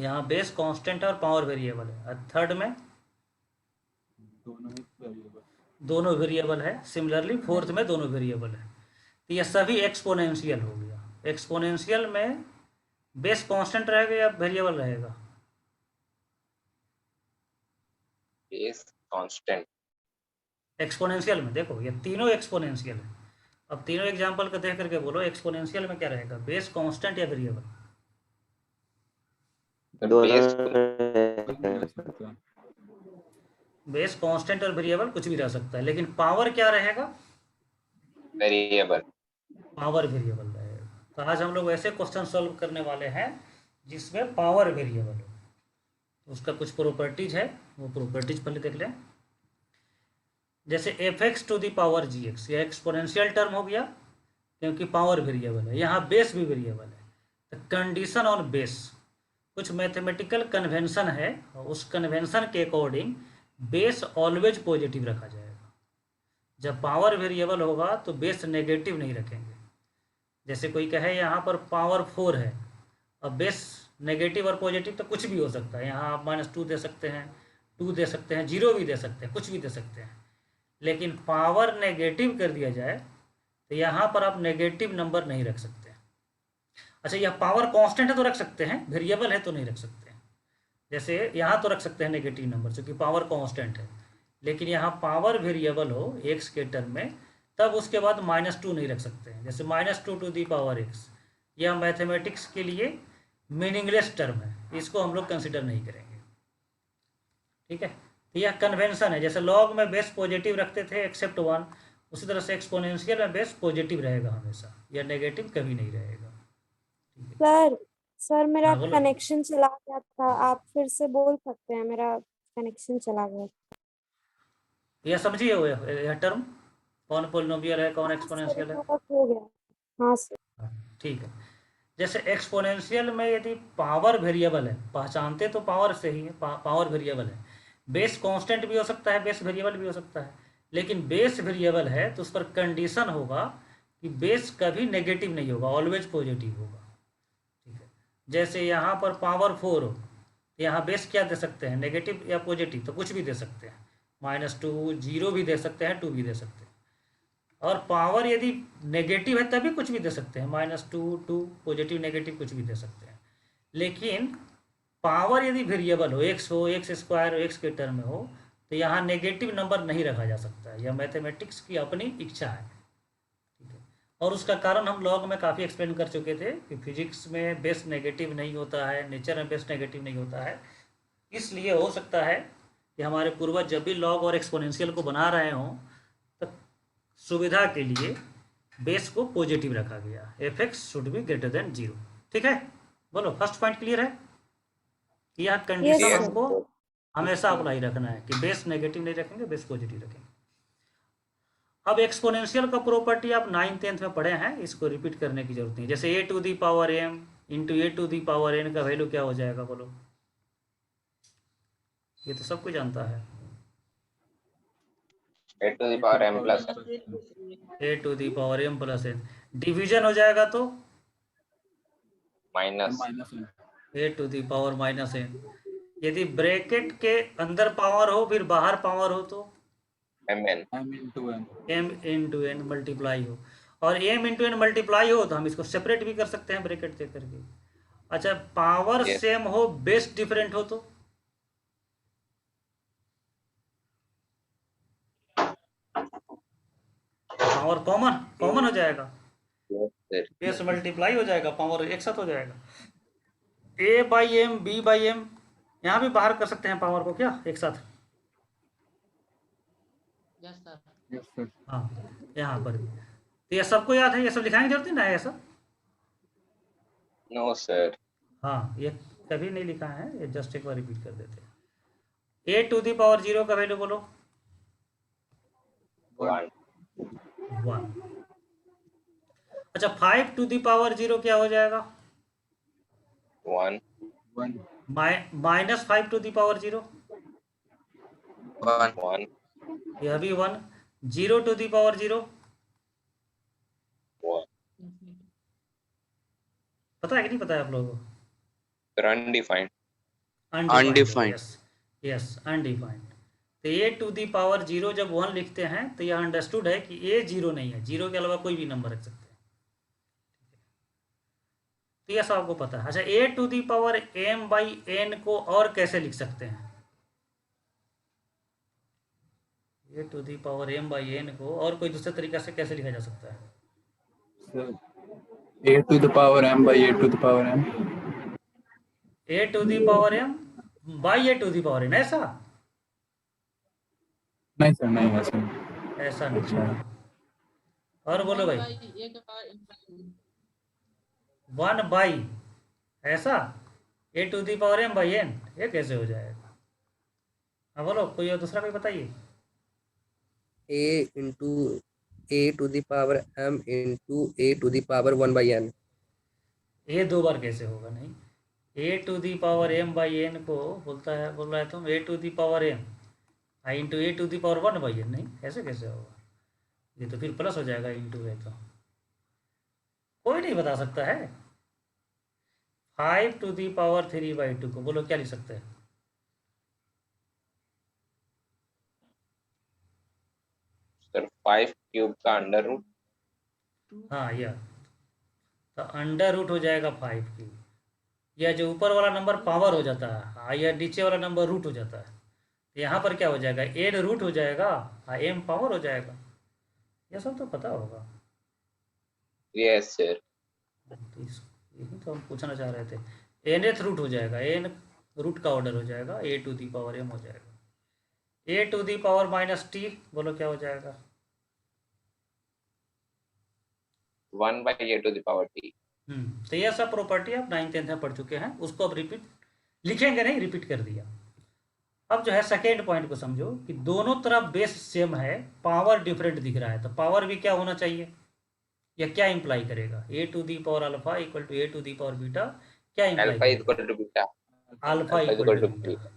यहाँ base constant और power variable है, और थर्ड में दोनों वेरिएबल है। सिमिलरली फोर्थ में दोनों वेरिएबल है। तो ये सभी एक्सपोनेंशियल हो गया। एक्सपोनेंशियल में बेस कांस्टेंट रहेगा या वेरिएबल रहेगा? Base constant. एक्सपोनेंशियल में देखो ये तीनों एक्सपोनेंशियल है। अब तीनों एग्जांपल को देख करके बोलो एक्सपोनेंशियल में क्या रहेगा, बेस कांस्टेंट या वेरिएबल? बेस बेस कांस्टेंट और वेरिएबल कुछ भी रह सकता है, लेकिन पावर क्या रहेगा? वेरिएबल। पावर वेरिएबल रहेगा। तो आज हम लोग ऐसे क्वेश्चन सॉल्व करने वाले हैं जिसमें पावर वेरिएबल हो। तो उसका कुछ प्रॉपर्टीज है, वो प्रॉपर्टीज पहले देख लें। जैसे f x to the power g x, यह एक्सपोनेंशियल टर्म हो गया क्योंकि पावर वेरिएबल है। यहाँ बेस भी वेरिएबल है। तो कंडीशन ऑन बेस, कुछ मैथमेटिकल कन्वेंशन है और उस कन्वेंशन के अकॉर्डिंग बेस ऑलवेज पॉजिटिव रखा जाएगा। जब पावर वेरिएबल होगा तो बेस नेगेटिव नहीं रखेंगे। जैसे कोई कहे यहाँ पर पावर 4 है, अब बेस नेगेटिव और पॉजिटिव तो कुछ भी हो सकता है। यहाँ आप -2 दे सकते हैं, 2 दे सकते हैं, 0 भी दे सकते हैं, कुछ भी दे सकते हैं। लेकिन पावर नेगेटिव कर दिया जाए तो यहाँ पर आप नेगेटिव नंबर नहीं रख सकते। अच्छा, यह पावर कांस्टेंट है तो रख सकते हैं, वेरिएबल है तो नहीं रख सकते। जैसे यहाँ तो रख सकते हैं नेगेटिव नंबर क्योंकि पावर कांस्टेंट है, लेकिन यहाँ पावर वेरिएबल हो एक्स के टर्म में, तब उसके बाद -2 नहीं रख सकते हैं। जैसे -2 टू दी पावर एक्स, यह मैथमेटिक्स के लिए मीनिंगलेस टर्म है, इसको हम लोग कंसिडर नहीं करेंगे। ठीक है, तो यह कन्वेंशन है। जैसे लॉग में बेस पॉजिटिव रखते थे एक्सेप्ट 1, उसी तरह से एक्सपोनेंशियल में बेस पॉजिटिव रहेगा हमेशा, यह नेगेटिव कभी नहीं रहेगा। सर सर मेरा हाँ बोलो। कनेक्शन चला गया था, आप फिर से बोल सकते हैं, मेरा कनेक्शन चला गया। यह समझिए हो यह टर्म, कौन पोलिनोमियल है कौन हाँ सर, एक्सपोनेंशियल है। बहुत हो गया। हाँ सर। ठीक है, जैसे एक्सपोनेंशियल में यदि पावर वेरिएबल है, पहचानते तो पावर से ही है, पावर वेरिएबल है। बेस कांस्टेंट भी हो सकता है, बेस वेरिएबल भी हो सकता है, लेकिन बेस वेरिएबल है तो उस पर कंडीशन होगा कि बेस कभी नेगेटिव नहीं होगा, ऑलवेज पॉजिटिव होगा। ठीक है, जैसे यहाँ पर पावर 4 हो, यहाँ बेस क्या दे सकते हैं, नेगेटिव या पॉजिटिव, तो कुछ भी दे सकते हैं, -2, 0 भी दे सकते हैं, 2 भी दे सकते हैं। और पावर यदि नेगेटिव है तभी कुछ भी दे सकते हैं, -2, 2, पॉजिटिव नेगेटिव कुछ भी दे सकते हैं। लेकिन पावर यदि वेरिएबल हो, एक्स हो, एक्स स्क्वायर एक्स के टर्म में हो, तो यहाँ नेगेटिव नंबर नहीं रखा जा सकता है। यह मैथमेटिक्स की अपनी इच्छा है। ठीक है, और उसका कारण हम लॉग में काफ़ी एक्सप्लेन कर चुके थे कि फिजिक्स में बेस नेगेटिव नहीं होता है, नेचर में बेस नेगेटिव नहीं होता है। इसलिए हो सकता है कि हमारे पूर्वज जब भी लॉग और एक्सपोनेंशियल को बना रहे हों तो सुविधा के लिए बेस को पॉजिटिव रखा गया, F x should be greater than 0। ठीक है, बोलो फर्स्ट पॉइंट क्लियर है कि यह कंडीशन Yes, हमको sir. हमेशा अप्लाई रखना है कि बेस नेगेटिव नहीं रखेंगे, बेस पॉजिटिव रखेंगे। अब एक्सपोनेंशियल का प्रॉपर्टी आप 9th 10th में पढ़े हैं, इसको रिपीट करने की जरूरत नहीं। जैसे a to the power m into a to the power n का वैल्यू क्या हो जाएगा, बोलो। ये तो सब कुछ जानता है, a to the power m plus n। a to the power m plus n। Division हो जाएगा तो minus a to the power -n। यदि ब्रैकेट के अंदर पावर हो फिर बाहर पावर हो तो mn। m into n multiply हो, और m इंटू n मल्टीप्लाई हो तो हम इसको सेपरेट भी कर सकते हैं ब्रैकेट दे करके। अच्छा, पावर Yes। सेम हो बेस डिफरेंट हो तो पावर कॉमन कॉमन हो जाएगा, Yes, बेस मल्टीप्लाई हो जाएगा, पावर एक साथ हो जाएगा। a by m, b by m, यहाँ भी बाहर कर सकते हैं पावर को क्या एक साथ। हाँ, यहाँ पर भी। तो ये सबको याद है, ये सब लिखाने की जरूरत नहीं ना है ये सब। No sir. हाँ, ये कभी नहीं लिखा है, ये जस्ट एक बार रिपीट कर देते हैं। a टू दी पावर 0 का वैल्यू बोलो। 1। 1। अच्छा, 5 टू दी पावर 0 क्या हो जाएगा, 1। -5 टू दी पावर 0, 1। यह भी 1। 0 टू दी पावर 0 1। पता है कि नहीं पता है आप लोगों को? Undefined. Undefined. Yes yes undefined. तो ए टू दी पावर 0 जब 1 लिखते हैं तो यह अंडरस्टूड है कि ए 0 नहीं है, 0 के अलावा कोई भी नंबर रख सकते हैं। तो यह सब आपको पता है। अच्छा, a to the power m by n को और कैसे लिख सकते हैं? A to the power m by n को और कोई दूसरे तरीका से कैसे लिखा जा सकता है? a to the power m by a to the power m. A to the power m by a to the power n, ऐसा नहीं सर, नहीं ऐसा नहीं। ऐसा नहीं। और बोलो भाई, 1 बाई ऐसा a to the power m by n, ये कैसे हो जाएगा? हाँ बोलो, कोई और दूसरा कोई बताइए। A into a to the power m into a to the power 1 by n. ये 2 बार कैसे होगा? नहीं, a to the power m by n को बोल रहा है तुम a to the power m I into a to the power 1 by n, नहीं ऐसे कैसे होगा? ये तो फिर प्लस हो जाएगा, इंटू है तो कोई नहीं बता सकता है। 5 टू दी पावर 3 बाई 2 को बोलो क्या लिख सकते हैं? सर 5 क्यूब का अंडर रूट। हाँ, यह तो अंडर रूट हो जाएगा 5 की। यह जो ऊपर वाला नंबर पावर हो जाता है, यह नीचे वाला नंबर रूट हो जाता है। तो यहाँ पर क्या हो जाएगा? एन रूट हो जाएगा, एम पावर हो जाएगा। यह सब तो पता होगा। Yes sir. तो यही तो हम पूछना चाह रहे थे। nth रूट हो जाएगा, एन रूट का ऑर्डर हो जाएगा, a to the power m हो जाएगा। A to the power minus t बोलो क्या हो जाएगा? 1 by a to the power t। तो यह सब प्रॉपर्टी आप 9th 10th में पढ़ चुके हैं, उसको अब रिपीट लिखेंगे नहीं, रिपीट कर दिया। अब जो है सेकेंड पॉइंट को समझो कि दोनों तरफ बेस सेम है, पावर डिफरेंट दिख रहा है, तो पावर भी क्या होना चाहिए? यह क्या इंप्लाई करेगा? A to the power alpha equal to a to the power beta, क्या alpha imply equal to beta. Alpha equal to beta.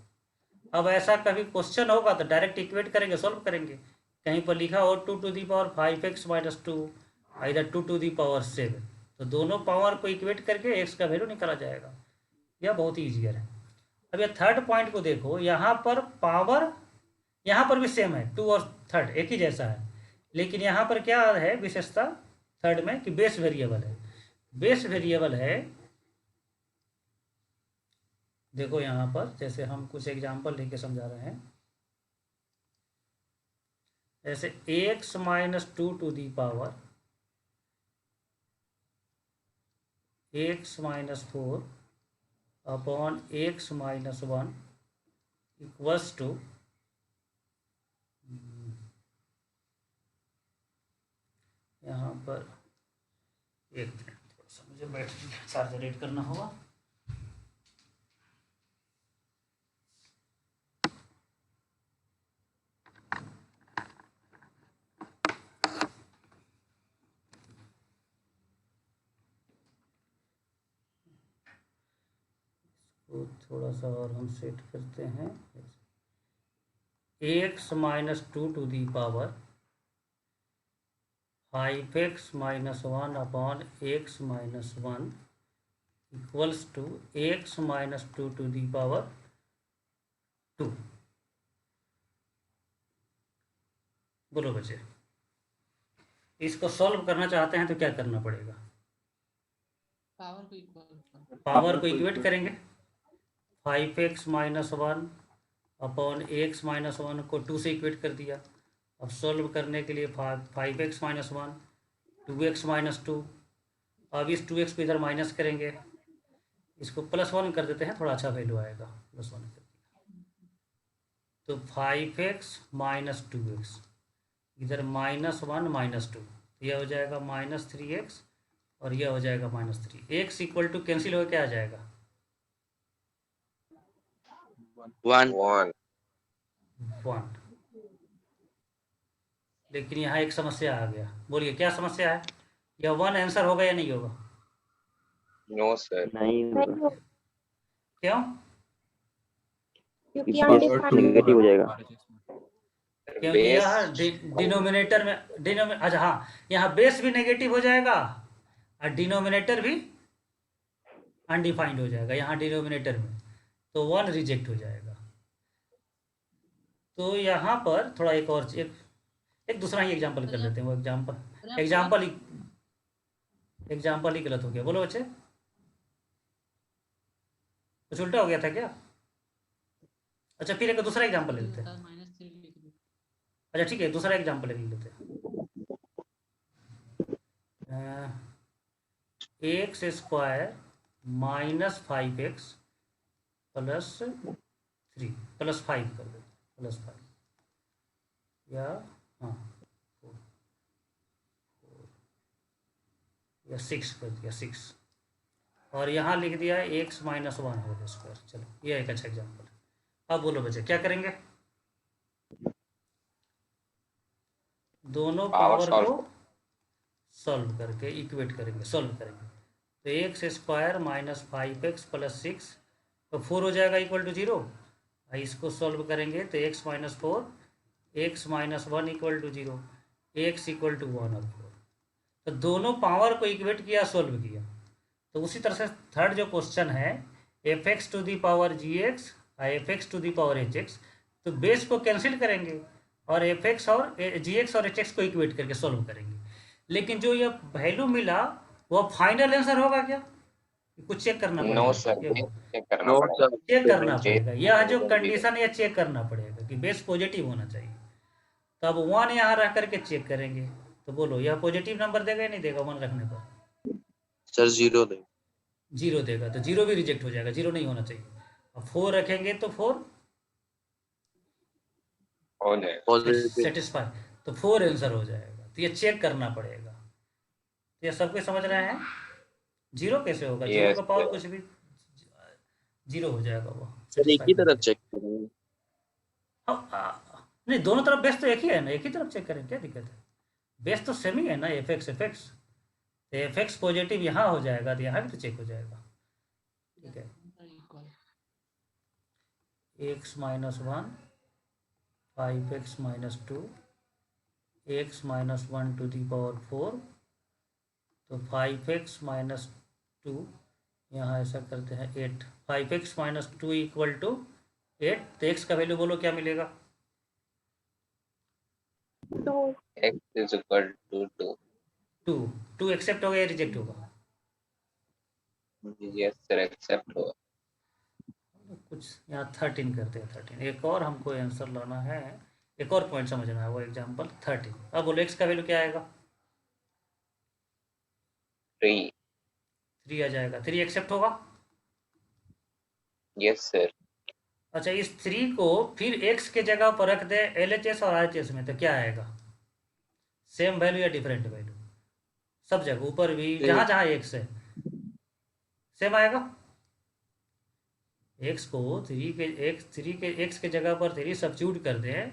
अब ऐसा कभी क्वेश्चन होगा तो डायरेक्ट इक्वेट करेंगे, सॉल्व करेंगे। कहीं पर लिखा हो 2 to the power 5x minus 2 इधर 2 टू दी पावर 7, तो दोनों पावर को इक्वेट करके x का वैल्यू निकाला जाएगा। यह बहुत ही ईजियर है। अब यह थर्ड पॉइंट को देखो, यहाँ पर पावर यहाँ पर भी सेम है, 2 और थर्ड एक ही जैसा है, लेकिन यहाँ पर क्या है विशेषता थर्ड में कि बेस वेरिएबल है। बेस वेरिएबल है, देखो यहाँ पर जैसे हम कुछ एग्जाम्पल लेके समझा रहे हैं, जैसे x minus 2 to the power x minus 4 upon x minus 1 equals to यहाँ पर एक मिनट, थोड़ा सा मुझे बैटरी चार्जर रेड करना होगा। तो थोड़ा सा और हम सेट करते हैं। x minus 2 to the power 5x minus 1 upon x minus 1 equals to x minus 2 to the power 2। बोलो बच्चे, इसको सॉल्व करना चाहते हैं तो क्या करना पड़ेगा? पावर को इक्वेट करेंगे। 5x minus 1 upon x minus 1 को 2 से इक्वेट कर दिया। अब सॉल्व करने के लिए 5x माइनस 1 2x माइनस 2, अब इस 2x को इधर माइनस करेंगे, इसको प्लस 1 कर देते हैं, थोड़ा अच्छा वैल्यू आएगा, प्लस 1 कर दिया तो 5x माइनस 2x, इधर माइनस 1 माइनस 2, यह हो जाएगा माइनस 3x और यह हो जाएगा minus 3। x equal to cancel हो क्या आ जाएगा? 1। लेकिन यहाँ एक समस्या आ गया, बोलिए क्या समस्या है? यह 1 आंसर होगा या नहीं होगा? No sir. नहीं होगा, क्यों? क्योंकि अनडिफाइंड नेगेटिव हो जाएगा। क्योंकि यह डिनोमिनेटर में अच्छा हाँ, यहाँ बेस भी नेगेटिव हो जाएगा और डिनोमिनेटर भी अनडिफाइंड हो जाएगा यहाँ डिनोमिनेटर में। तो 1 रिजेक्ट हो जाएगा। तो यहाँ पर थोड़ा एक दूसरा ही एग्जाम्पल कर लेते हैं। वो एग्जाम्पल ही गलत हो गया। बोलो बच्चे, कुछ उल्टा हो गया था क्या? अच्छा, फिर एक दूसरा एग्जाम्पल ले लेते हैं। अच्छा ठीक है, दूसरा एग्जाम्पल ले लेते हैं। X square minus 5x plus 3 plus 5 कर देते, प्लस 5 या हाँ 4 या 6 कर दिया, 6 और यहाँ लिख दिया है x माइनस 1 होल स्क्वायर। चलो ये एक अच्छा एग्जाम्पल है। अब बोलो बच्चे क्या करेंगे? दोनों पावर को सॉल्व करके इक्वेट करेंगे, सॉल्व करेंगे। तो x square minus 5x plus 6 तो 4 हो जाएगा इक्वल टू 0। इसको सॉल्व करेंगे तो x minus 4 x minus 1 equal to 0 x equal to 1 और 4। तो दोनों पावर को इक्वेट किया, सॉल्व किया। तो उसी तरह से थर्ड जो क्वेश्चन है f x to the power g x f x to the power h x, तो बेस को कैंसिल करेंगे और एफ एक्स और जी एक्स और एच एक्स को इक्वेट करके सॉल्व करेंगे। लेकिन जो ये वैल्यू मिला वो फाइनल आंसर होगा क्या? कुछ चेक करना पड़ेगा। नो सर, चेक करना पड़ेगा। चेक करना पड़ेगा, यह जो कंडीशन है चेक करना पड़ेगा कि बेस पॉजिटिव होना चाहिए। तो अब 1 यहाँ रख करके चेक करेंगे। तो बोलो यह पॉजिटिव नंबर देगा या नहीं देगा? 1 रखने पर सर 0 देगा। 0 देगा, तो 0 भी रिजेक्ट हो जाएगा, 0 नहीं होना चाहिए। अब 4 रखेंगे तो 4 हो जाएगा, सेटिस्फाई, तो 4 आंसर हो जाएगा। तो ये चेक करना पड़ेगा। तो ये सब कुछ समझ रहे हैं? 0 कैसे होगा? 0 का पावर कुछ भी 0 हो जाएगा वो। सर एक ही तरफ चेक करेंगे। नहीं, दोनों तरफ बेस तो एक ही है ना, एक ही तरफ चेक करें, क्या दिक्कत है? बेस तो सेम ही है ना, एफ एक्स तो एफ एक्स पॉजिटिव यहाँ हो जाएगा तो यहाँ भी तो चेक हो जाएगा। ठीक है, x minus 1 5x minus 2 x minus 1 to the power 4, तो 5x माइनस 2 यहाँ ऐसा करते हैं 8, 5x माइनस 2 इक्वल टू 8। तो x का वैल्यू बोलो क्या मिलेगा? 2 x is equal to 2। 2 accept होगा या रिजेक्ट होगा? यस सर, एक्सेप्ट होगा। कुछ यहाँ 13 करते हैं, 13। एक और हमको आंसर लाना है, एक और पॉइंट समझना है, वो एग्जाम्पल 13। अब बोलो x का वैल्यू क्या आएगा? 3 आ जाएगा। 3 एक्सेप्ट होगा? Yes sir. अच्छा, इस 3 को फिर x के जगह पर रख दे LHS और RHS में, तो क्या आएगा? सेम वैल्यू या डिफरेंट वैल्यू? सब जगह ऊपर भी जहां जहां x है सेम आएगा। x को 3 के x के जगह पर 3 सब्स्टिट्यूट कर दें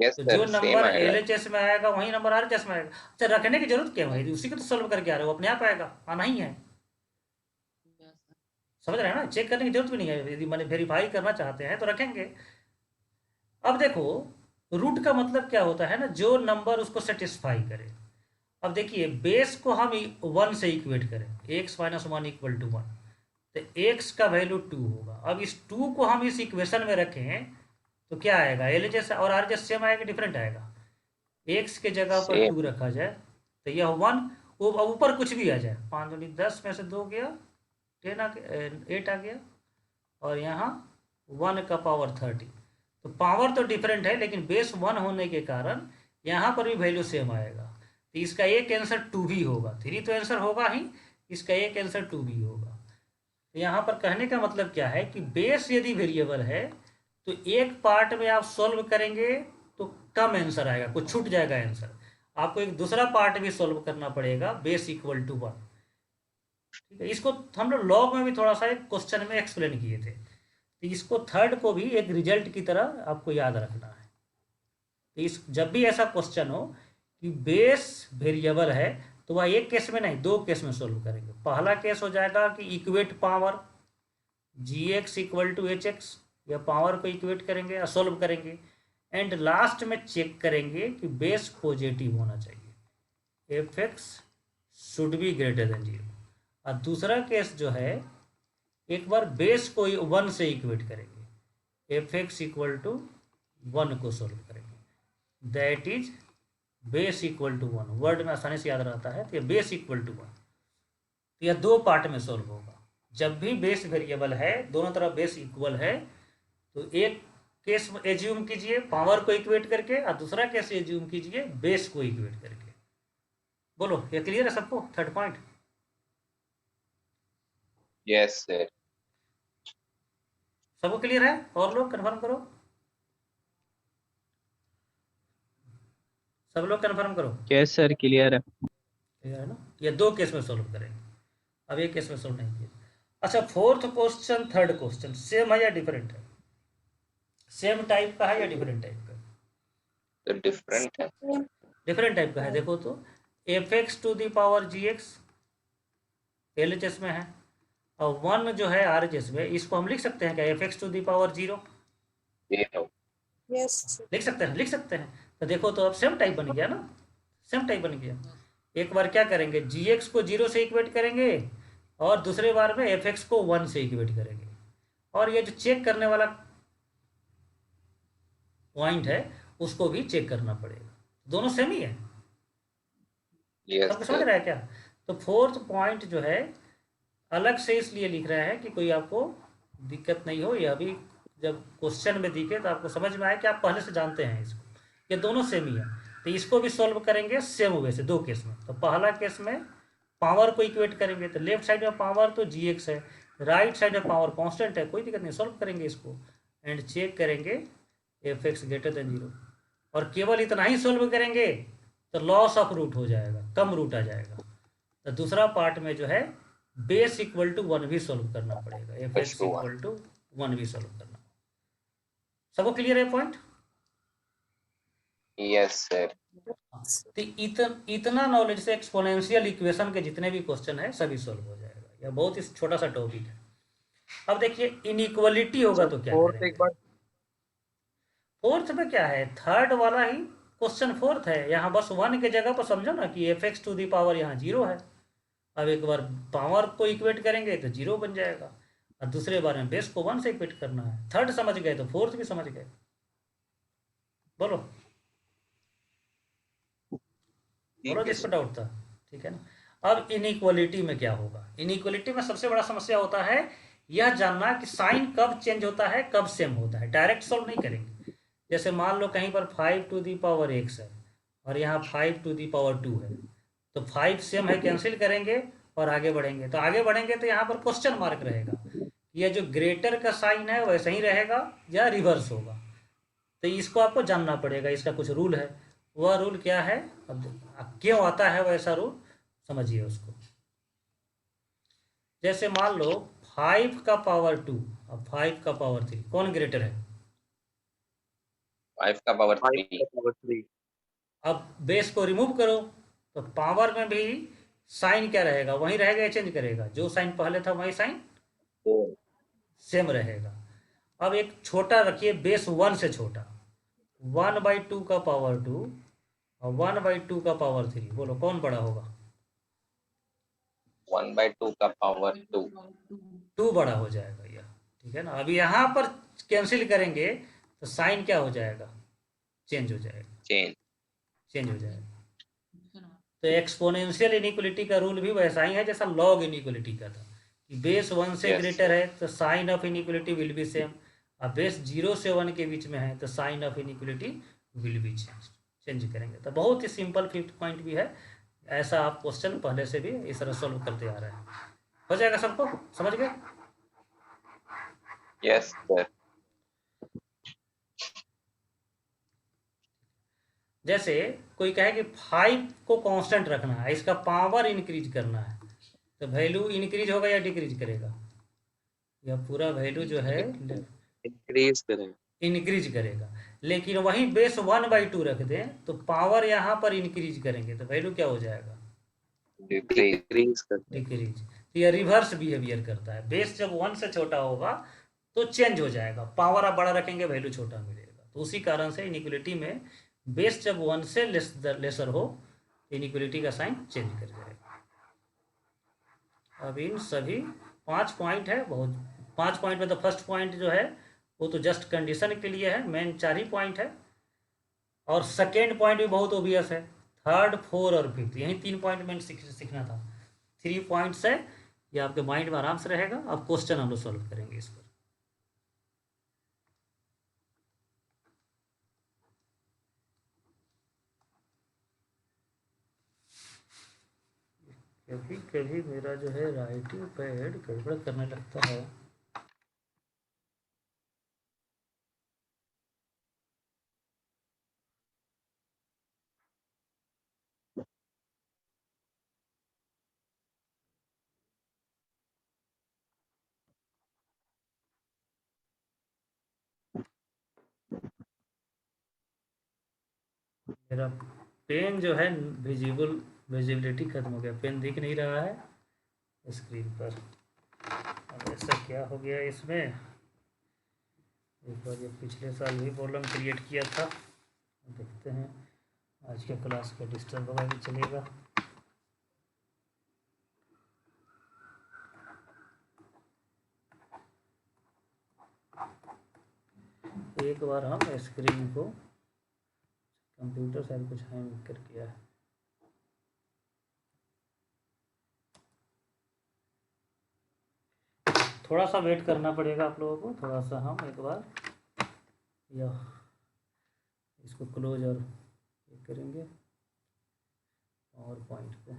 yes, तो sir, जो नंबर आएगा। LHS में आएगा वही नंबर RHS में आएगा। अच्छा, रखने की जरूरत क्या है? उसी को तो सॉल्व करके आ रहे हो, अपने आप आएगा, आना ही है। समझ रहे हैं ना? चेक करने की जरूरत भी नहीं है। यदि मैंने वेरीफाई करना चाहते हैं तो रखेंगे। अब देखो रूट का मतलब क्या होता है ना, जो नंबर उसको सेटिस्फाई करे। अब देखिए बेस को हम 1 से इक्वेट करें, x माइनस 1 इक्वल टू 1, तो x का वैल्यू 2 होगा। अब इस 2 को हम इस इक्वेशन में रखें तो क्या आएगा? LHS और RHS सेम आएगा, डिफरेंट आएगा? x के जगह पर 2 रखा जाए तो यह 1, वो ऊपर कुछ भी आ जाए, 5 दूनी 10 में से 2 गया 10 आ गया, 8 आ गया, और यहाँ 1 का पावर 30। तो पावर तो डिफरेंट है लेकिन बेस 1 होने के कारण यहाँ पर भी वैल्यू सेम आएगा। तो इसका एक आंसर 2 भी होगा। 3 तो आंसर होगा ही, इसका एक आंसर 2 भी होगा। तो यहाँ पर कहने का मतलब क्या है कि बेस यदि वेरिएबल है तो एक पार्ट में आप सॉल्व करेंगे तो कम आंसर आएगा, कुछ छूट जाएगा आंसर। आपको एक दूसरा पार्ट भी सॉल्व करना पड़ेगा, बेस इक्वल टू 1। ठीक है, इसको हम लोग लॉग में भी थोड़ा सा एक क्वेश्चन में एक्सप्लेन किए थे। तो इसको थर्ड को भी एक रिजल्ट की तरह आपको याद रखना है। तो इस जब भी ऐसा क्वेश्चन हो कि बेस वेरिएबल है तो वह एक केस में नहीं 2 केस में सॉल्व करेंगे। पहला केस हो जाएगा कि equate power gx equal to hx, या पावर को इक्वेट करेंगे या सॉल्व करेंगे, एंड लास्ट में चेक करेंगे कि बेस पॉजिटिव होना चाहिए, F x should be greater than 0। और दूसरा केस जो है एक बार बेस को 1 से इक्वेट करेंगे, एफ एक्स इक्वल टू 1 को सोल्व करेंगे, that is base equal to 1। Word में आसानी से याद रहता है, तो ये बेस इक्वल टू 1। तो यह 2 पार्ट में सोल्व होगा। जब भी बेस वेरिएबल है, दोनों तरफ बेस इक्वल है, तो एक केस एज्यूम कीजिए पावर को इक्वेट करके, और दूसरा केस एज्यूम कीजिए बेस को इक्वेट करके। बोलो, ये क्लियर है सबको? Third point yes sir. सबको क्लियर है? और लोग कंफर्म करो, सब लोग कंफर्म करो। यस सर, क्लियर है। क्लियर है ना? ये 2 केस में सोल्व करेंगे, अब एक केस में सोल्व नहीं किया। अच्छा, fourth question, third question same है या डिफरेंट है? सेम टाइप का है या डिफरेंट टाइप का? तो डिफरेंट है। डिफरेंट टाइप का है। देखो तो f x to the power g x LHS में है, और 1 जो है आरएचएस में। इसको हम लिख सकते हैं क्या, f x to the power 0? Yes लिख सकते हैं, लिख सकते हैं। तो देखो तो अब सेम टाइप बन गया ना, सेम टाइप बन गया। एक बार क्या करेंगे, जी एक्स को 0 से इक्वेट करेंगे, और दूसरे बार में एफ एक्स को 1 से इक्वेट करेंगे। और ये जो चेक करने वाला पॉइंट है, उसको भी चेक करना पड़ेगा। दोनों सेम ही है, यस सबको समझ सर। रहा है क्या? तो फोर्थ पॉइंट जो है अलग से इसलिए लिख रहा है कि कोई आपको दिक्कत नहीं हो, या भी जब क्वेश्चन में दिखे तो आपको समझ में आए कि आप पहले से जानते हैं इसको। ये दोनों सेम ही है, तो इसको भी सॉल्व करेंगे सेम वे से 2 केस में। तो पहला केस में पावर को इक्वेट करेंगे, तो लेफ्ट साइड में पावर तो जी एक्स है, राइट साइड में पावर कांस्टेंट है, कोई दिक्कत नहीं, सॉल्व करेंगे इसको एंड चेक करेंगे एफ एक्स ग्रेटर देन 0। और केवल इतना ही सॉल्व करेंगे तो लॉस ऑफ रूट हो जाएगा, कम रूट आ जाएगा। तो दूसरा पार्ट में जो है बेस इक्वल टू 1 भी सॉल्व करना पड़ेगा, एफ एक्स इक्वल टू 1 भी सॉल्व करना। सबको क्लियर है पॉइंट? Yes sir. तो इतना नॉलेज से एक्सपोनेंशियल इक्वेशन के जितने भी क्वेश्चन है सभी सॉल्व हो जाएगा। यह बहुत ही छोटा सा टॉपिक है। अब देखिए, इनइक्वालिटी होगा तो क्या करेंगे? फोर्थ में क्या है, थर्ड वाला ही क्वेश्चन फोर्थ है। यहाँ बस 1 के जगह पर समझो ना कि f x to the power यहाँ 0 है। अब एक बार पावर को इक्वेट करेंगे तो 0 बन जाएगा, और दूसरे बार में बेस को 1 से इक्वेट करना है। थर्ड समझ गए तो फोर्थ भी समझ गए। बोलो बोलो जिसको डाउट था, ठीक है ना? अब इनइक्वालिटी में क्या होगा? इनइक्वालिटी में सबसे बड़ा समस्या होता है यह जानना कि साइन कब चेंज होता है, कब सेम होता है। डायरेक्ट सॉल्व नहीं करेंगे। जैसे मान लो कहीं पर 5 टू दी पावर x है, और यहाँ 5 टू दी पावर 2 है, तो 5 सेम है, कैंसिल करेंगे और आगे बढ़ेंगे। तो आगे बढ़ेंगे तो यहाँ पर क्वेश्चन मार्क रहेगा, यह जो ग्रेटर का साइन है वैसा ही रहेगा या रिवर्स होगा। तो इसको आपको जानना पड़ेगा, इसका कुछ रूल है। वह रूल क्या है, अब क्यों आता है वैसा रूल, समझिए उसको। जैसे मान लो 5 का पावर 2 और 5 का पावर 3, कौन ग्रेटर है? 5 का पावर 3। अब बेस को रिमूव करो तो पावर में भी साइन क्या रहेगा, वही रहेगा या चेंज करेगा? जो साइन पहले था वही साइन सेम रहेगा। अब एक छोटा रखिए, बेस 1 से छोटा, 1/2 का पावर 2 और 1/2 का पावर 3। बोलो कौन बड़ा होगा? 1/2 का पावर 2। 2 बड़ा हो जाएगा यह, ठीक है ना? अब यहाँ पर कैंसिल करेंगे तो साइन क्या हो जाएगा, चेंज हो जाएगा, चेंज हो जाएगा। तो एक्सपोनेंशियल इनइक्वालिटी का रूल भी वैसा ही है जैसा लॉग इनइक्वालिटी का था, कि बेस 1 से ग्रेटर है तो sign of inequality will be same, और बेस 0 से 1 के बीच में है तो sign of inequality will be change करेंगे। तो बहुत ही सिंपल फिफ्थ पॉइंट भी है, ऐसा आप क्वेश्चन पहले से भी इस तरह सॉल्व करते आ रहे हैं। हो जाएगा सबको, समझ गए? Yes sir. जैसे कोई कहे कि 5 को कांस्टेंट रखना है, इसका पावर इंक्रीज करना है, तो वैल्यू इंक्रीज होगा या डिक्रीज करेगा? यह पूरा वैल्यू जो है इंक्रीज करेगा। लेकिन वहीं बेस 1/2 रख दें तो पावर यहाँ पर इंक्रीज करेंगे तो वैल्यू क्या हो जाएगा, डिक्रीज। तो यह रिवर्स बिहेवियर करता है। बेस जब 1 से छोटा होगा तो चेंज हो जाएगा, पावर आप बड़ा रखेंगे वैल्यू छोटा मिलेगा। तो उसी कारण से इनइक्वालिटी में बेस जब 1 से लेसर हो इनइक्वालिटी का साइन चेंज कर जाएगा। अब इन सभी 5 पॉइंट है, बहुत 5 पॉइंट में तो फर्स्ट पॉइंट जो है वो तो जस्ट कंडीशन के लिए है, मेन 4 ही पॉइंट है, और सेकेंड पॉइंट भी बहुत ओबियस है, थर्ड, फोर और फिफ्थ, यही 3 पॉइंट में सीखना था। 3 पॉइंट्स है, ये आपके माइंड में आराम से रहेगा। अब क्वेश्चन हम लोग सॉल्व करेंगे इस पर। कभी कभी मेरा जो है राइटिंग पैड गड़बड़ करने लगता है। मेरा पेन जो है विजिबिलिटी खत्म हो गया, पेन दिख नहीं रहा है स्क्रीन पर। अब ऐसा क्या हो गया इसमें, एक बार ये पिछले साल भी प्रॉब्लम क्रिएट किया था, देखते हैं आज के क्लास का डिस्टर्ब होगा कि चलेगा। एक बार हम स्क्रीन को, कंप्यूटर शायद कुछ हैंग कर किया है। थोड़ा सा वेट करना पड़ेगा आप लोगों को, थोड़ा सा हम एक बार यह इसको क्लोज और ये करेंगे पावर पॉइंट को।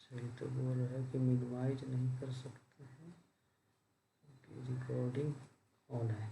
सही तो बोल रहा है कि मिनिमाइज नहीं कर सकते हैं क्योंकि रिकॉर्डिंग ऑन है।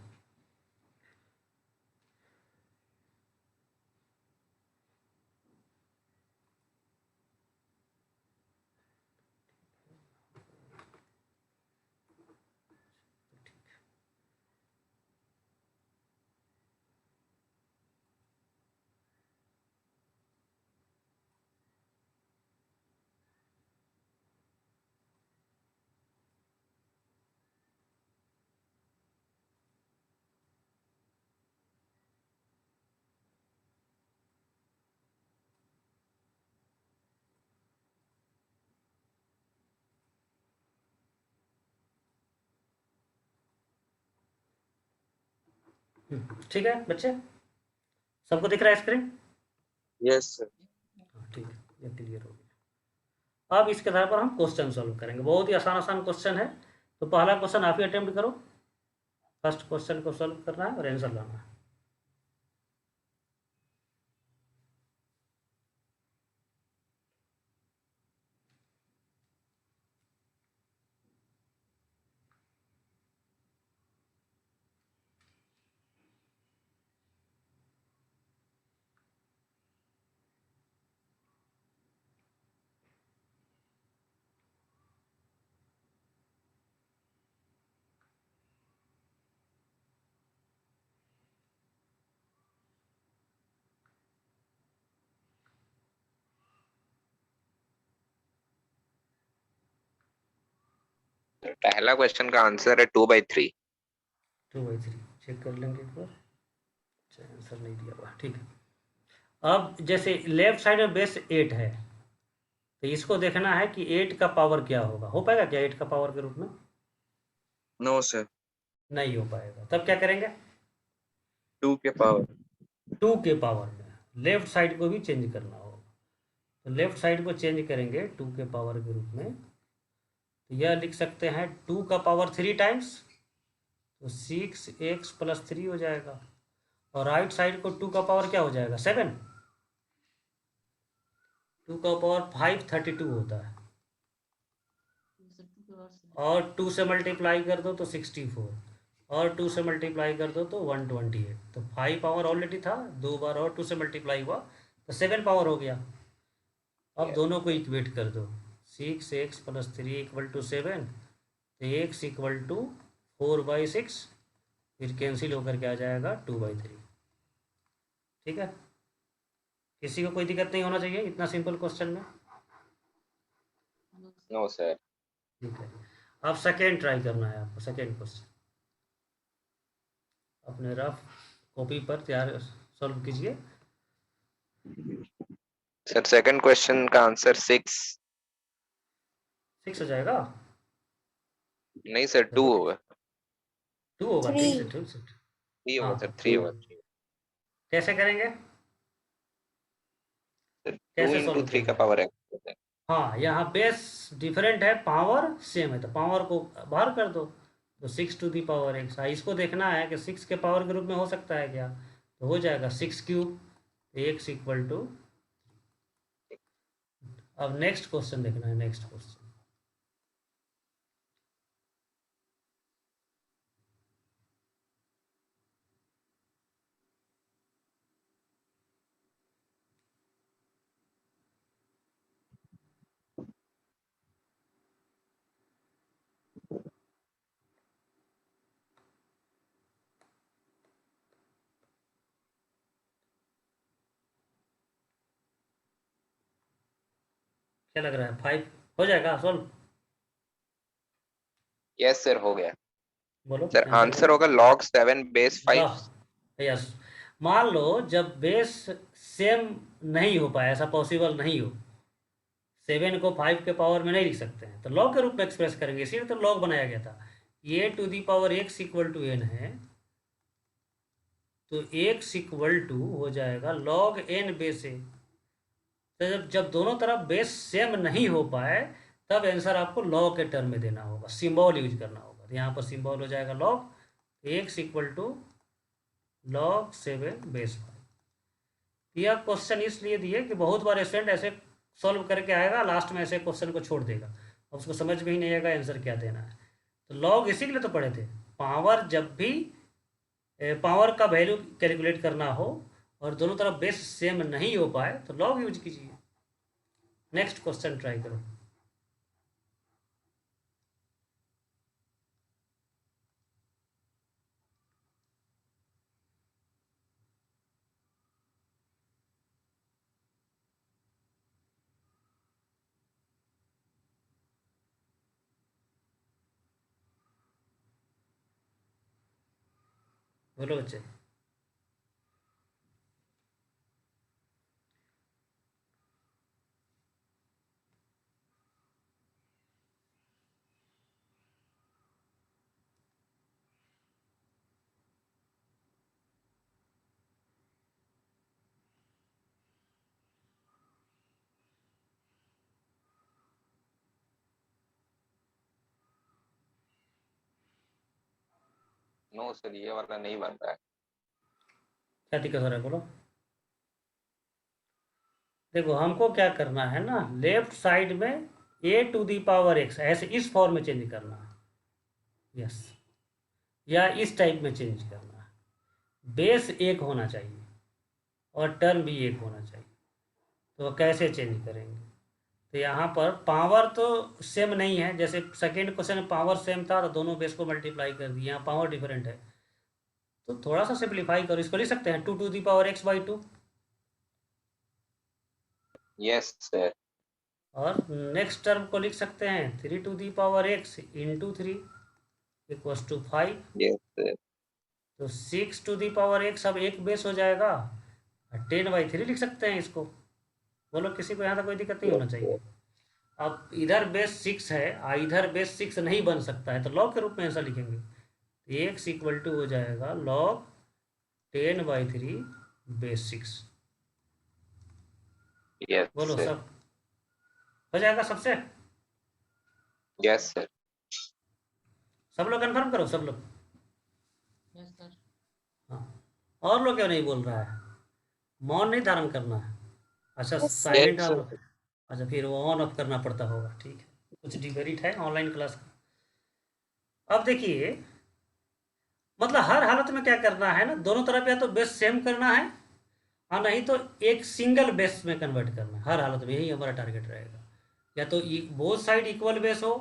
ठीक है बच्चे, सबको दिख रहा है स्क्रीन? Yes sir. ठीक है, ये क्लियर हो गया। अब इसके आधार पर हम क्वेश्चन सॉल्व करेंगे, बहुत ही आसान आसान क्वेश्चन है। तो पहला क्वेश्चन आप ही अटेम्प्ट करो, फर्स्ट क्वेश्चन को सॉल्व करना है और आंसर लाना है। पहला क्वेश्चन का आंसर है 2/3। 2/3 चेक कर लेंगे एक बार। अच्छा, आंसर नहीं दिया हुआ, ठीक है। अब जैसे लेफ्ट साइड में बेस 8 है, तो इसको देखना है कि 8 का पावर क्या होगा। हो पाएगा क्या 8 का पावर के रूप में? No sir. नहीं हो पाएगा। तब क्या करेंगे? 2 के पावर 2 के पावर में लेफ्ट साइड को भी चेंज करना होगा। तो लेफ्ट साइड को चेंज करेंगे 2 के पावर के रूप में, तो यह लिख सकते हैं 2 का पावर 3 टाइम्स, तो 6x + 3 हो जाएगा। और राइट साइड को 2 का पावर क्या हो जाएगा? 7। 2 का पावर 532 होता है, और 2 से मल्टीप्लाई कर दो तो 64, और 2 से मल्टीप्लाई कर दो तो 128। तो 5 पावर ऑलरेडी था, 2 बार और 2 से मल्टीप्लाई हुआ तो 7 पावर हो गया। अब दोनों को इक्वेट कर दो, 6x + 3 = 7, तो x = 4/6, फिर कैंसिल होकर के आ जाएगा 2/3। ठीक है, किसी को कोई दिक्कत नहीं होना चाहिए इतना सिंपल क्वेश्चन में। No sir. ठीक है, अब सेकेंड ट्राई करना है आपको। सेकेंड क्वेश्चन अपने रफ कॉपी पर तैयार सॉल्व कीजिए। सर सेकंड क्वेश्चन का आंसर 6। 6 हो जाएगा? नहीं सर, 2 होगा। 2 होगा? 3 ठीक से, ठीक से। 3 होगा हाँ, सर, 3 होगा। कैसे करेंगे? सर 2 कैसे इंटू सॉल्व 3 का करेंगे? पावर x होता है। हाँ, यहाँ बेस डिफरेंट है, पावर सेम है, तो पावर को बाहर कर दो, तो 6⁻x। इसको देखना है कि 6 के पावर के रूप में हो सकता है क्या, तो हो जाएगा 6³ x = अब नेक्स्ट क्वेश्चन देखना है। नेक्स्ट क्वेश्चन क्या लग रहा है? 5 हो जाएगा सॉल्व? यस सर, हो गया। बोलो सर आंसर आंसर बोलो। होगा log 7 बेस 5। यस, मान लो जब बेस सेम नहीं हो पाए, ऐसा पॉसिबल नहीं हो, 7 को 5 के पावर में नहीं लिख सकते हैं, तो लॉग के रूप में एक्सप्रेस करेंगे, इसीलिए तो लॉग बनाया गया था। a⁻x = n है, तो x = हो जाएगा log n बेस a। तो जब दोनों तरफ बेस सेम नहीं हो पाए, तब आंसर आपको लॉग के टर्म में देना होगा, सिंबल यूज करना होगा। तो यहाँ पर सिंबल हो जाएगा लॉग, x = log 7 बेस 5। यह क्वेश्चन इसलिए दिए कि बहुत बार स्टूडेंट ऐसे सॉल्व करके आएगा, लास्ट में ऐसे क्वेश्चन को छोड़ देगा, अब उसको समझ में ही नहीं आएगा आंसर क्या देना है। तो लॉग इसी के लिए तो पढ़े थे, पावर जब भी पावर का वैल्यू कैलकुलेट करना हो और दोनों तरफ बेस सेम नहीं हो पाए, तो लॉग यूज कीजिए। नेक्स्ट क्वेश्चन ट्राई करो। बोलो बच्चे। नो सर, ये वाला नहीं बन रहा है। क्या दिक्कत हो रहा है बोलो। देखो हमको क्या करना है ना, लेफ्ट साइड में a⁻x ऐसे इस फॉर्म में चेंज करना है। यस, या इस टाइप में चेंज करना है। बेस 1 होना चाहिए और टर्म भी 1 होना चाहिए। तो कैसे चेंज करेंगे? तो यहाँ पर पावर तो सेम नहीं है, जैसे सेकेंड क्वेश्चन में पावर सेम था तो दोनों बेस को मल्टीप्लाई कर दिया, यहाँ पावर डिफरेंट है, तो थोड़ा सा सिंप्लीफाई करो, इसको लिख सकते हैं 2⁻x/2। Yes sir. और नेक्स्ट टर्म को लिख सकते हैं 3⁻x × 3 = 5। Yes sir. तो 6⁻x अब एक बेस हो जाएगा, 10/3 लिख सकते हैं इसको। बोलो किसी को यहाँ तक कोई दिक्कत नहीं होना चाहिए। अब इधर बेस 6 है, इधर बेस 6 नहीं बन सकता है, तो लॉग के रूप में ऐसा लिखेंगे। x = हो जाएगा log 10/3 बेस 6। यस बोलो सर। सब हो जाएगा सबसे? Yes sir. सब लोग कन्फर्म करो, सब लोग। Yes sir. हाँ, और लोग क्यों नहीं बोल रहा है? मौन नहीं धारण करना है। अच्छा Yes, साइलेंट Yes, आप, sir. अच्छा फिर वो ऑन ऑफ करना पड़ता होगा। ठीक है, कुछ डिमेरिट है ऑनलाइन क्लास का। अब देखिए, मतलब हर हालत में क्या करना है ना, दोनों तरफ या तो बेस सेम करना है और नहीं तो एक सिंगल बेस में कन्वर्ट करना है। हर हालत में यही हमारा टारगेट रहेगा। या तो बोथ साइड इक्वल बेस हो,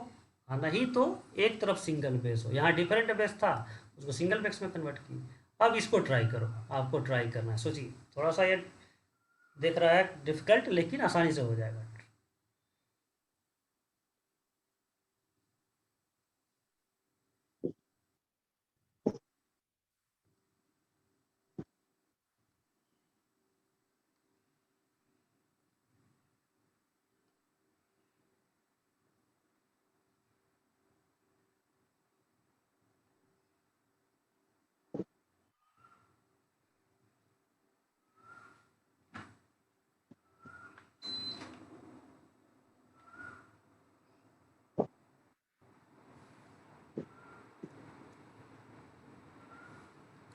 हाँ, नहीं तो एक तरफ सिंगल बेस हो। यहाँ डिफरेंट बेस था, उसको सिंगल बेस में कन्वर्ट किए। अब इसको ट्राई करो, आपको ट्राई करना है। सोचिए, थोड़ा सा ये देख रहा है डिफिकल्ट, लेकिन आसानी से हो जाएगा।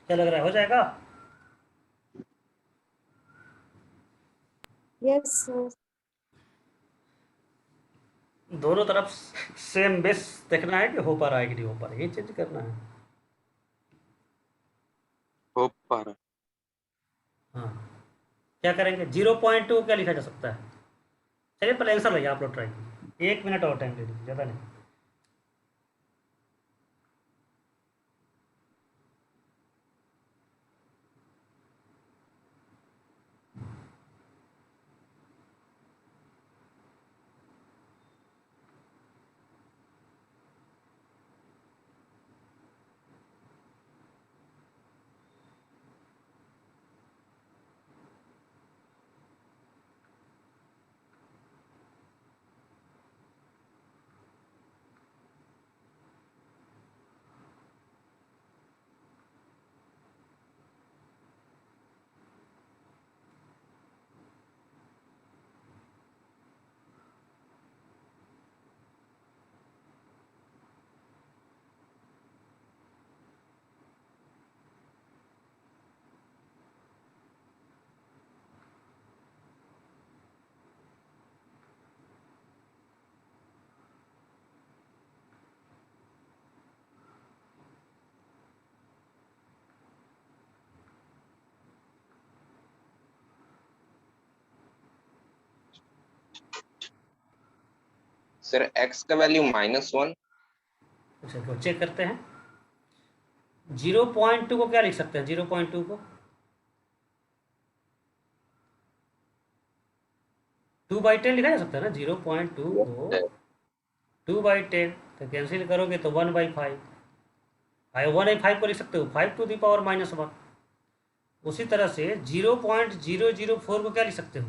क्या लग रहा है, हो जाएगा? Yes sir. दोनों तरफ सेम बेस देखना है कि हो पा रहा है कि नहीं हो पा रहा है, ये चेंज करना है। हो पा रहा हाँ, क्या करेंगे? 0.2 क्या लिखा जा सकता है? चलिए पहले आंसर लगे, आप लोग ट्राई कीजिए। 1 मिनट और टाइम ले लीजिए, ज़्यादा नहीं। सर x का वैल्यू -1। अच्छा, तो चेक करते हैं। 0.2 को क्या लिख सकते हैं? 0.2 को 2/10 लिखा जा सकता है ना। 0.2 को 2/10 तो कैंसिल करोगे तो 1/5। 1/5 को लिख सकते हो 5⁻⁻1। उसी तरह से 0.004 को क्या लिख सकते हो?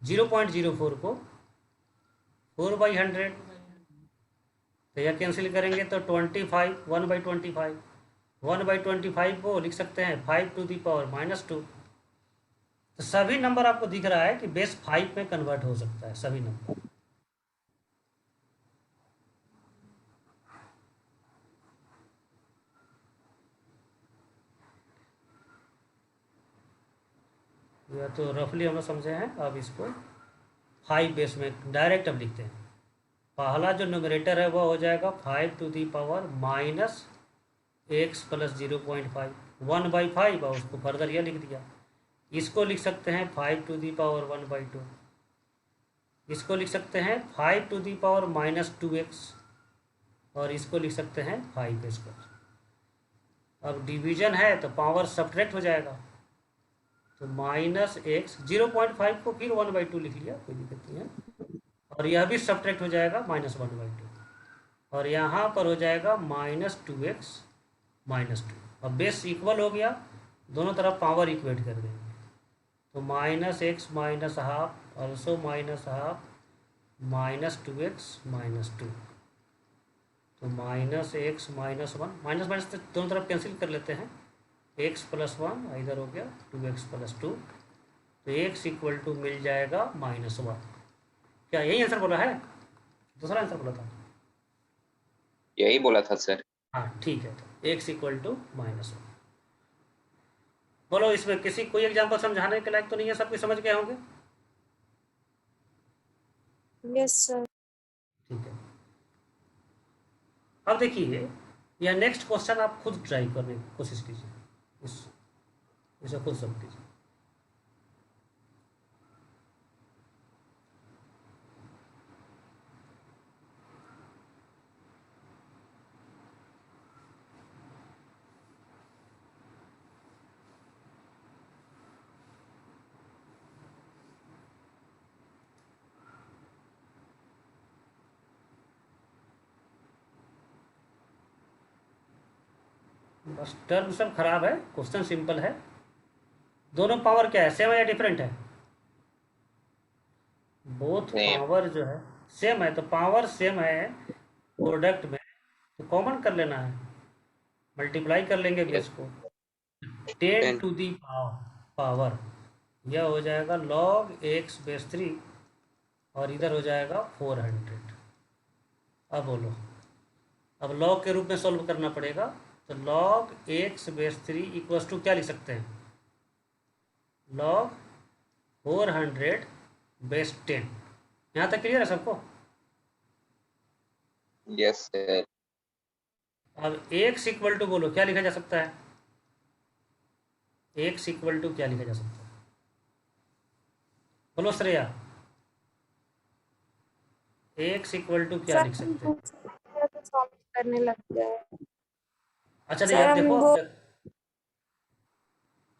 0.04 को 4/100। तो यह कैंसिल करेंगे तो 25, 1/25। 1/25 को लिख सकते हैं 5⁻⁻²। तो सभी नंबर आपको दिख रहा है कि बेस 5 में कन्वर्ट हो सकता है, सभी नंबर। या तो रफली हम लोग समझे हैं। अब इसको 5 बेस में डायरेक्ट अब लिखते हैं। पहला जो न्यूमरेटर है वह हो जाएगा 5⁻⁻x प्लस 0.5, 1/5, और उसको फर्दर यह लिख दिया। इसको लिख सकते हैं 5⁻1/2। इसको लिख सकते हैं 5⁻⁻2x, और इसको लिख सकते हैं 5²। अब डिवीजन है तो पावर सब्ट्रैक्ट हो जाएगा, तो -x 0.5 को फिर 1/2 लिख लिया, कोई दिक्कत नहीं है। और यह भी सब्ट्रैक्ट हो जाएगा -1/2, और यहाँ पर हो जाएगा -2x -2। अब बेस इक्वल हो गया, दोनों तरफ पावर इक्वेट कर देंगे। तो -x -½ ऑल्सो -½ -2x -2। तो -x -1 माइनस माइनस तो दोनों तरफ कैंसिल कर लेते हैं। x + 1 इधर हो गया 2x + 2। तो x = मिल जाएगा -1। क्या यही आंसर बोला है? दूसरा आंसर बोला था? यही बोला था सर। हाँ ठीक है, तो x = -1। बोलो, इसमें किसी कोई एग्जाम्पल समझाने के लायक तो नहीं है? सब कुछ समझ गए होंगे? Yes sir. ठीक है। अब देखिए, यह नेक्स्ट क्वेश्चन आप खुद ट्राई करने की कोशिश कीजिए। इसे खुद सब कीजिए। बस टर्म सब खराब है, क्वेश्चन सिंपल है। दोनों पावर क्या है, सेम है या डिफरेंट है? Both Same. पावर जो है सेम है, तो पावर सेम है प्रोडक्ट में, तो कॉमन कर लेना है, मल्टीप्लाई कर लेंगे बेस को। 10 टू दी पावर, यह हो जाएगा log x बेस 3 और इधर हो जाएगा 400। अब बोलो, अब log के रूप में सॉल्व करना पड़ेगा, तो log x base 3 equals to क्या लिख सकते हैं, log 400 बेस 10। यहाँ तक क्लियर है सबको? Yes, sir. अब x इक्वल टू बोलो क्या लिखा जा सकता है, x इक्वल टू क्या लिखा जा सकता है, बोलो श्रेया, x इक्वल टू क्या लिख सकते हैं? तो सॉल्व करने लग गया। अच्छा नहीं, सर, आप हम देखो, वो-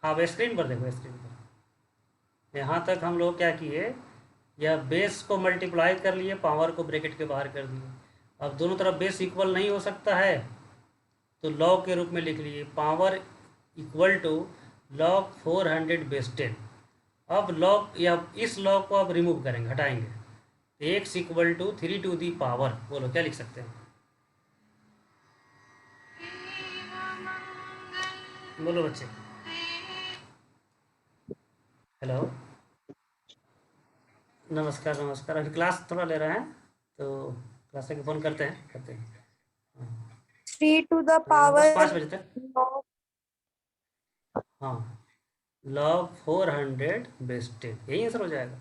हाँ वे स्क्रीन पर देखो, स्क्रीन पर। यहाँ तक हम लोग क्या किए, या बेस को मल्टीप्लाई कर लिए, पावर को ब्रैकेट के बाहर कर दिए। अब दोनों तरफ बेस इक्वल नहीं हो सकता है, तो लॉग के रूप में लिख लिए पावर इक्वल टू log 400 बेस 10। अब लॉग या इस लॉग को अब रिमूव करेंगे, हटाएंगे, x equal to 3 to the power, बोलो क्या लिख सकते हैं, बोलो बच्चे। हेलो, नमस्कार नमस्कार। अभी क्लास थोड़ा ले रहे हैं, तो क्लास लेके फ़ोन करते हैं। 3 to the हाँ, बस power 5 बजे तक। log हाँ, log 400 बेस 10, यही आंसर हो जाएगा।